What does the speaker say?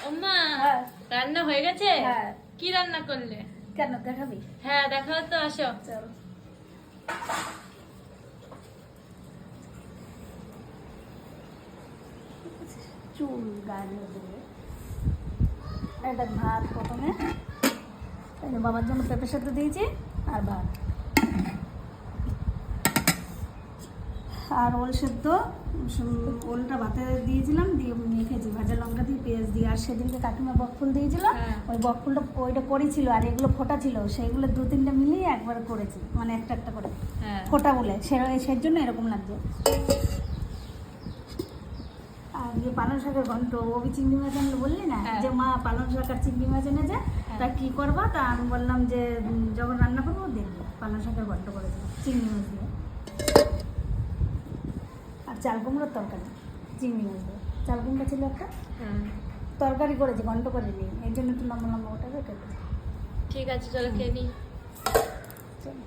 ওমা হ্যাঁ। রান্না হয়ে গেছে? হ্যাঁ। কি রান্না করলে? কেন দেখাবি? হ্যাঁ দেখাও তো, আসো। চল। চুল গাড়িয়ে দেবে। এটা ভাত প্রথমে, এই যে বাবার জন্য পেঁপে সেদ্ধ দিয়েছি আর ভাত আর ওল সেদ্ধ। ওলটা ভাতে দিয়েছিলাম, দিয়ে মেখেছি ভাজা লঙ্কা দিয়ে পেঁয়াজ দিয়ে। আর সেদিনকে কাকিমা বকফুল দিয়েছিল, হ্যাঁ। ওই বকফুলটা ওইটা পড়েছিল আর এগুলো ফোটা ছিল, সেইগুলো 2-3টা মিলিয়ে একবার করেছি, মানে একটা একটা করে হ্যাঁ। ফোটা বলে সেই জন্য এরকম লাগছে। আর ইয়ে পালং শাকের ঘন্ট, ওবি চিংড়ি মাছ আনলো বললি না, হ্যাঁ। যে মা পালং শাক আর চিংড়ি মাছ এনেছে, তা কি করবা? তা আমি বললাম যে যখন রান্না করবো দেখবো। পালং শাকের ঘন্ট করেছি চিংড়ি মাছ দিয়ে, আর চাল কুমড়োর তরকারি চিংড়ি মাছ দিয়ে। চাল কুমড়ো ছিল একটা, তরকারি করেছি, ঘন্ট করে নিই, এই জন্য একটু লম্বা লম্বা ওটাকে কেটেছি। ঠিক আছে, চলো খেয়ে নি। চলো।